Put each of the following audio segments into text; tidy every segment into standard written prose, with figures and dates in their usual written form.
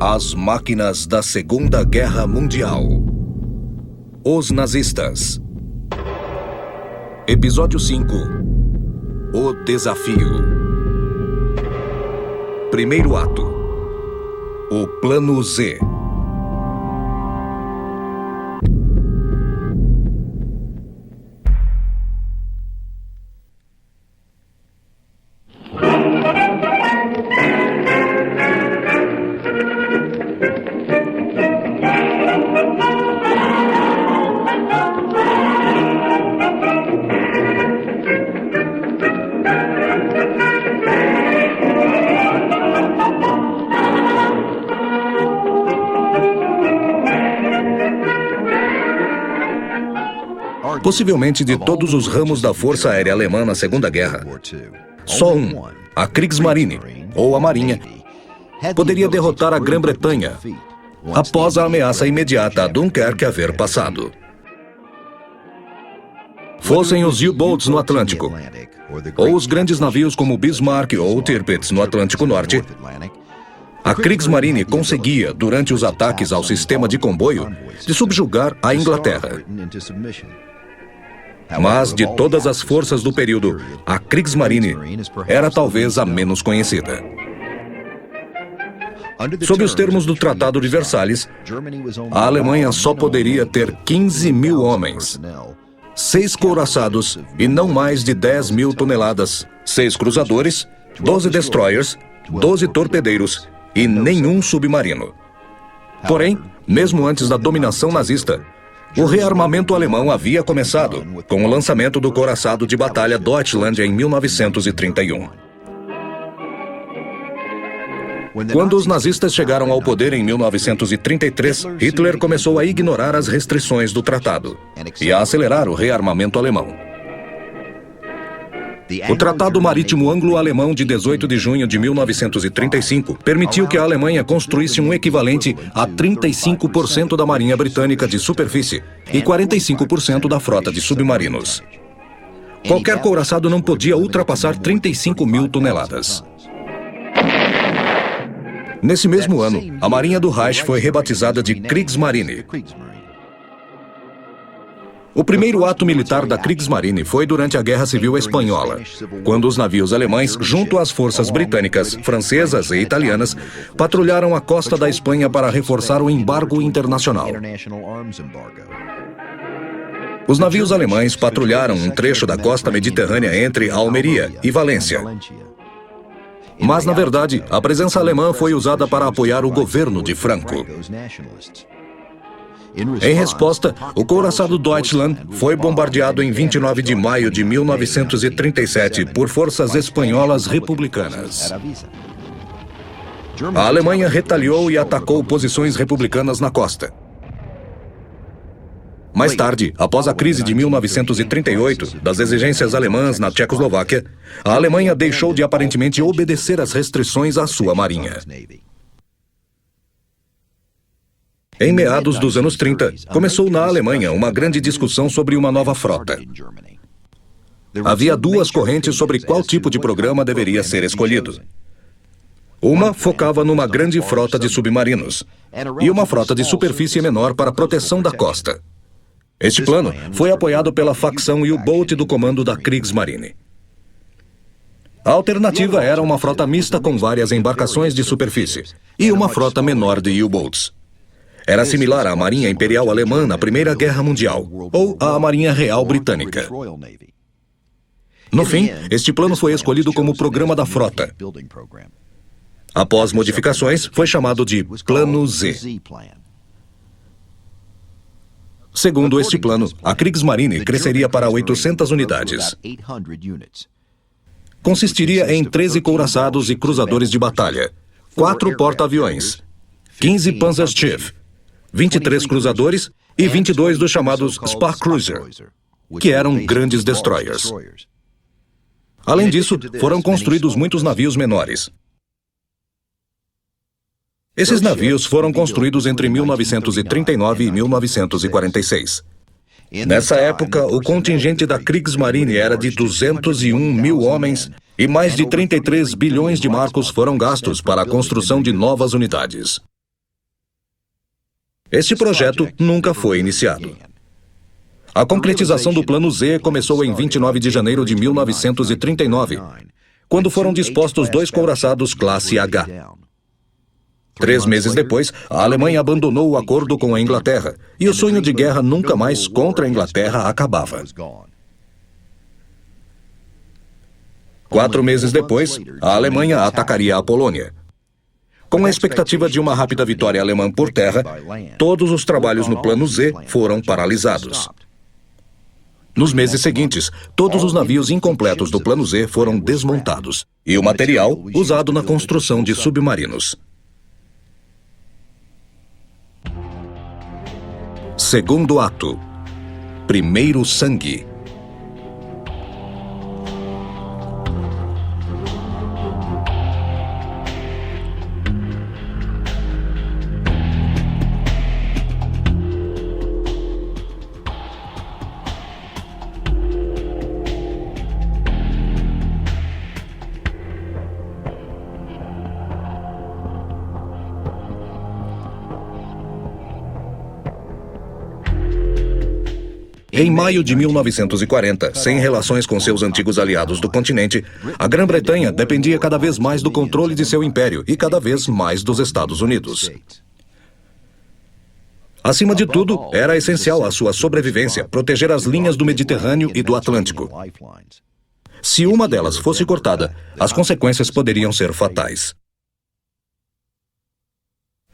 As máquinas da Segunda Guerra Mundial. Os nazistas. Episódio 5. O desafio. Primeiro ato. O Plano Z. Possivelmente de todos os ramos da Força Aérea Alemã na Segunda Guerra, só um, a Kriegsmarine, ou a Marinha, poderia derrotar a Grã-Bretanha após a ameaça imediata a Dunkerque haver passado. Fossem os U-Boats no Atlântico, ou os grandes navios como o Bismarck ou o Tirpitz no Atlântico Norte, a Kriegsmarine conseguia, durante os ataques ao sistema de comboio, de subjugar a Inglaterra. Mas, de todas as forças do período, a Kriegsmarine era talvez a menos conhecida. Sob os termos do Tratado de Versalhes, a Alemanha só poderia ter 15 mil homens, 6 couraçados e não mais de 10 mil toneladas, 6 cruzadores, 12 destroyers, 12 torpedeiros e nenhum submarino. Porém, mesmo antes da dominação nazista, o rearmamento alemão havia começado, com o lançamento do couraçado de batalha Deutschland em 1931. Quando os nazistas chegaram ao poder em 1933, Hitler começou a ignorar as restrições do tratado e a acelerar o rearmamento alemão. O Tratado Marítimo Anglo-Alemão de 18 de junho de 1935 permitiu que a Alemanha construísse um equivalente a 35% da Marinha Britânica de superfície e 45% da frota de submarinos. Qualquer couraçado não podia ultrapassar 35 mil toneladas. Nesse mesmo ano, a Marinha do Reich foi rebatizada de Kriegsmarine. O primeiro ato militar da Kriegsmarine foi durante a Guerra Civil Espanhola, quando os navios alemães, junto às forças britânicas, francesas e italianas, patrulharam a costa da Espanha para reforçar o embargo internacional. Os navios alemães patrulharam um trecho da costa mediterrânea entre Almeria e Valência. Mas, na verdade, a presença alemã foi usada para apoiar o governo de Franco. Em resposta, o couraçado Deutschland foi bombardeado em 29 de maio de 1937 por forças espanholas republicanas. A Alemanha retaliou e atacou posições republicanas na costa. Mais tarde, após a crise de 1938, das exigências alemãs na Tchecoslováquia, a Alemanha deixou de aparentemente obedecer às restrições à sua marinha. Em meados dos anos 30, começou na Alemanha uma grande discussão sobre uma nova frota. Havia duas correntes sobre qual tipo de programa deveria ser escolhido. Uma focava numa grande frota de submarinos e uma frota de superfície menor para proteção da costa. Este plano foi apoiado pela facção U-Boat do comando da Kriegsmarine. A alternativa era uma frota mista com várias embarcações de superfície e uma frota menor de U-Boats. Era similar à Marinha Imperial Alemã na Primeira Guerra Mundial, ou à Marinha Real Britânica. No fim, este plano foi escolhido como Programa da Frota. Após modificações, foi chamado de Plano Z. Segundo este plano, a Kriegsmarine cresceria para 800 unidades. Consistiria em 13 couraçados e cruzadores de batalha, 4 porta-aviões, 15 Panzerschiff, 23 cruzadores e 22 dos chamados Spar Cruiser, que eram grandes destroyers. Além disso, foram construídos muitos navios menores. Esses navios foram construídos entre 1939 e 1946. Nessa época, o contingente da Kriegsmarine era de 201 mil homens e mais de 33 bilhões de marcos foram gastos para a construção de novas unidades. Este projeto nunca foi iniciado. A concretização do Plano Z começou em 29 de janeiro de 1939, quando foram dispostos 2 couraçados classe H. 3 meses depois, a Alemanha abandonou o acordo com a Inglaterra, e o sonho de guerra nunca mais contra a Inglaterra acabava. 4 meses depois, a Alemanha atacaria a Polônia. Com a expectativa de uma rápida vitória alemã por terra, todos os trabalhos no Plano Z foram paralisados. Nos meses seguintes, todos os navios incompletos do Plano Z foram desmontados e o material usado na construção de submarinos. Segundo ato. Primeiro sangue. Em maio de 1940, sem relações com seus antigos aliados do continente, a Grã-Bretanha dependia cada vez mais do controle de seu império e cada vez mais dos Estados Unidos. Acima de tudo, era essencial à sua sobrevivência proteger as linhas do Mediterrâneo e do Atlântico. Se uma delas fosse cortada, as consequências poderiam ser fatais.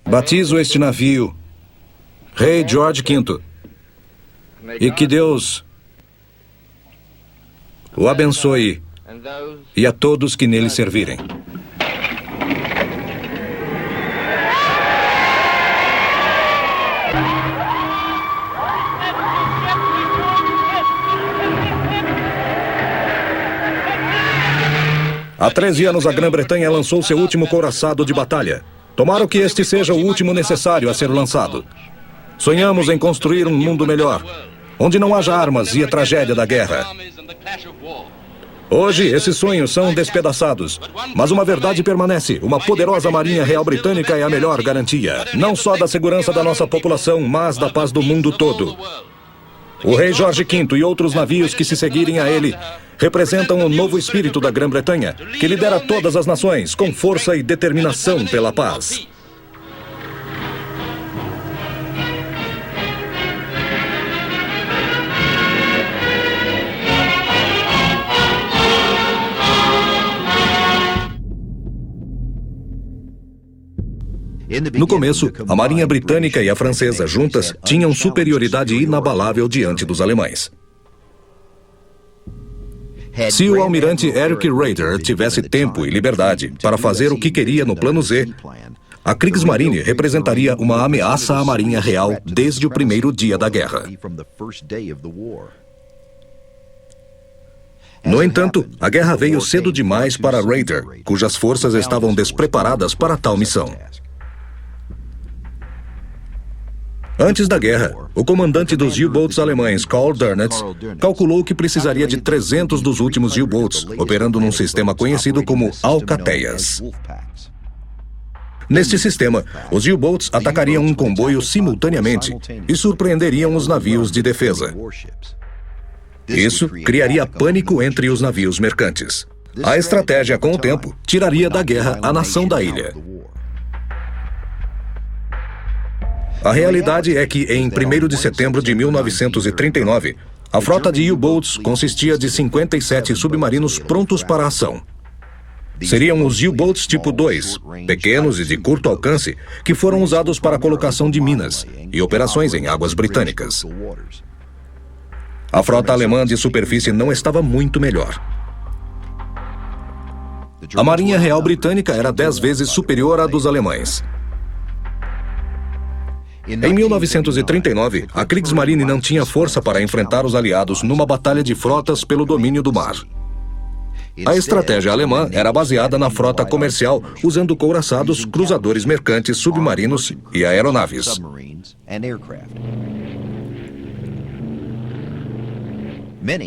Batizo este navio, Rei George V, e que Deus o abençoe e a todos que nele servirem. Há 13 anos, a Grã-Bretanha lançou seu último couraçado de batalha. Tomara que este seja o último necessário a ser lançado. Sonhamos em construir um mundo melhor, onde não haja armas e a tragédia da guerra. Hoje, esses sonhos são despedaçados, mas uma verdade permanece: uma poderosa Marinha Real Britânica é a melhor garantia, não só da segurança da nossa população, mas da paz do mundo todo. O Rei Jorge V e outros navios que se seguirem a ele representam o novo espírito da Grã-Bretanha, que lidera todas as nações com força e determinação pela paz. No começo, a Marinha Britânica e a francesa juntas tinham superioridade inabalável diante dos alemães. Se o almirante Eric Raeder tivesse tempo e liberdade para fazer o que queria no Plano Z, a Kriegsmarine representaria uma ameaça à Marinha Real desde o primeiro dia da guerra. No entanto, a guerra veio cedo demais para Raeder, cujas forças estavam despreparadas para tal missão. Antes da guerra, o comandante dos U-Boats alemães, Karl Dönitz, calculou que precisaria de 300 dos últimos U-Boats, operando num sistema conhecido como Alcateias. Neste sistema, os U-Boats atacariam um comboio simultaneamente e surpreenderiam os navios de defesa. Isso criaria pânico entre os navios mercantes. A estratégia, com o tempo, tiraria da guerra a nação da ilha. A realidade é que, em 1º de setembro de 1939, a frota de U-Boats consistia de 57 submarinos prontos para a ação. Seriam os U-Boats tipo 2, pequenos e de curto alcance, que foram usados para a colocação de minas e operações em águas britânicas. A frota alemã de superfície não estava muito melhor. A Marinha Real Britânica era 10 vezes superior à dos alemães. Em 1939, a Kriegsmarine não tinha força para enfrentar os aliados numa batalha de frotas pelo domínio do mar. A estratégia alemã era baseada na frota comercial, usando couraçados, cruzadores mercantes, submarinos e aeronaves.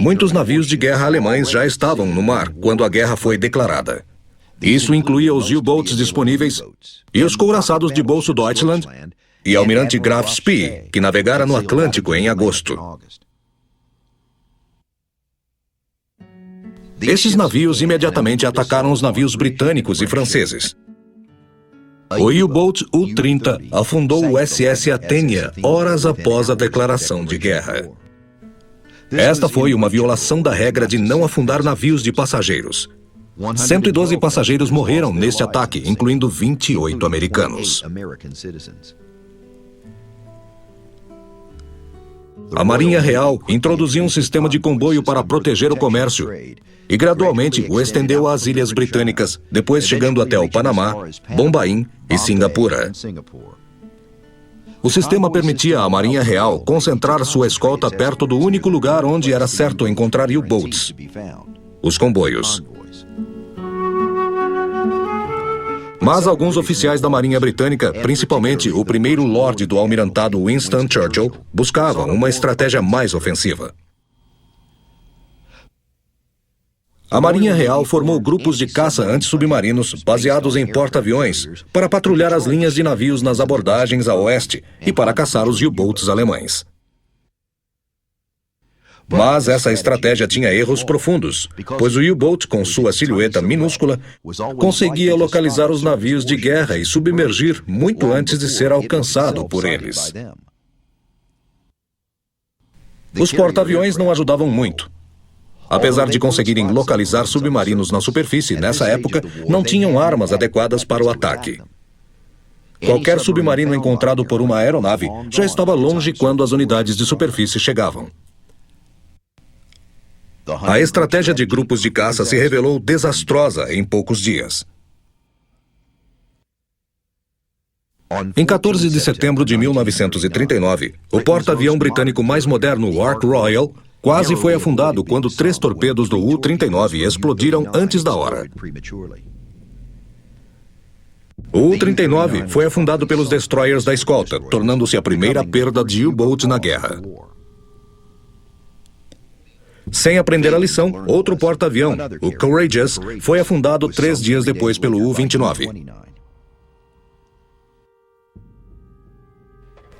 Muitos navios de guerra alemães já estavam no mar quando a guerra foi declarada. Isso incluía os U-Boats disponíveis e os couraçados de Bolso Deutschland e almirante Graf Spee, que navegara no Atlântico em agosto. Esses navios imediatamente atacaram os navios britânicos e franceses. O U-Boat U-30 afundou o SS Athenia horas após a declaração de guerra. Esta foi uma violação da regra de não afundar navios de passageiros. 112 passageiros morreram neste ataque, incluindo 28 americanos. A Marinha Real introduziu um sistema de comboio para proteger o comércio e gradualmente o estendeu às ilhas britânicas, depois chegando até o Panamá, Bombaim e Singapura. O sistema permitia à Marinha Real concentrar sua escolta perto do único lugar onde era certo encontrar U-Boats: os comboios. Mas alguns oficiais da Marinha Britânica, principalmente o primeiro Lorde do Almirantado Winston Churchill, buscavam uma estratégia mais ofensiva. A Marinha Real formou grupos de caça antissubmarinos baseados em porta-aviões para patrulhar as linhas de navios nas abordagens a oeste e para caçar os U-Boats alemães. Mas essa estratégia tinha erros profundos, pois o U-Boat, com sua silhueta minúscula, conseguia localizar os navios de guerra e submergir muito antes de ser alcançado por eles. Os porta-aviões não ajudavam muito. Apesar de conseguirem localizar submarinos na superfície, nessa época, não tinham armas adequadas para o ataque. Qualquer submarino encontrado por uma aeronave já estava longe quando as unidades de superfície chegavam. A estratégia de grupos de caça se revelou desastrosa em poucos dias. Em 14 de setembro de 1939, o porta-avião britânico mais moderno, o Ark Royal, quase foi afundado quando 3 torpedos do U-39 explodiram antes da hora. O U-39 foi afundado pelos destroyers da escolta, tornando-se a primeira perda de U-Boat na guerra. Sem aprender a lição, outro porta-avião, o Courageous, foi afundado 3 dias depois pelo U-29.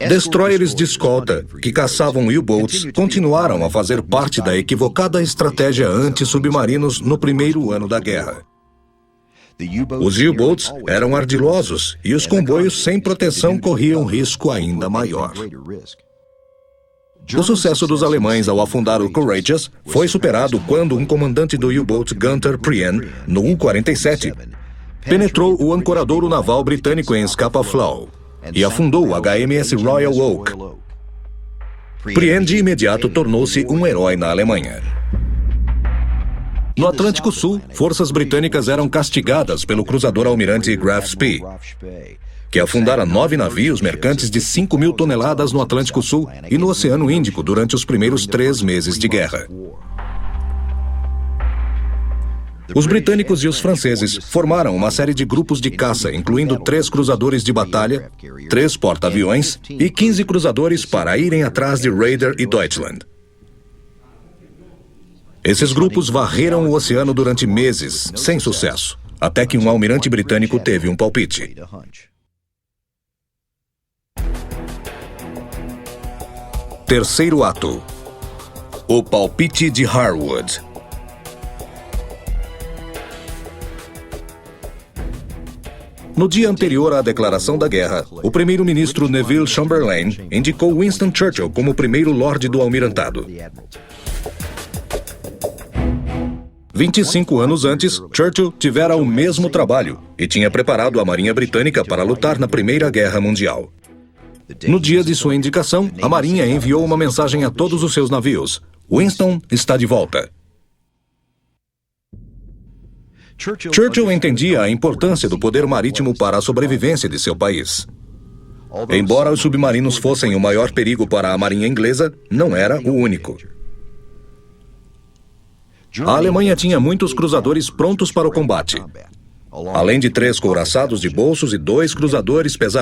Destroyers de escolta, que caçavam U-Boats, continuaram a fazer parte da equivocada estratégia anti-submarinos no primeiro ano da guerra. Os U-Boats eram ardilosos e os comboios sem proteção corriam risco ainda maior. O sucesso dos alemães ao afundar o Courageous foi superado quando um comandante do U-Boat Gunther Prien, no U-47, penetrou o ancoradouro naval britânico em Scapa Flow e afundou o HMS Royal Oak. Prien de imediato tornou-se um herói na Alemanha. No Atlântico Sul, forças britânicas eram castigadas pelo cruzador almirante Graf Spee, que afundara 9 navios mercantes de 5.000 toneladas no Atlântico Sul e no Oceano Índico durante os primeiros 3 meses de guerra. Os britânicos e os franceses formaram uma série de grupos de caça, incluindo 3 cruzadores de batalha, 3 porta-aviões e 15 cruzadores para irem atrás de Raider e Deutschland. Esses grupos varreram o oceano durante meses, sem sucesso, até que um almirante britânico teve um palpite. Terceiro ato. O palpite de Harwood. No dia anterior à declaração da guerra, o primeiro-ministro Neville Chamberlain indicou Winston Churchill como primeiro Lorde do Almirantado. 25 anos antes, Churchill tivera o mesmo trabalho e tinha preparado a Marinha Britânica para lutar na Primeira Guerra Mundial. No dia de sua indicação, a Marinha enviou uma mensagem a todos os seus navios: Winston está de volta. Churchill entendia a importância do poder marítimo para a sobrevivência de seu país. Embora os submarinos fossem o maior perigo para a Marinha inglesa, não era o único. A Alemanha tinha muitos cruzadores prontos para o combate, além de 3 couraçados de bolsos e 2 cruzadores pesados.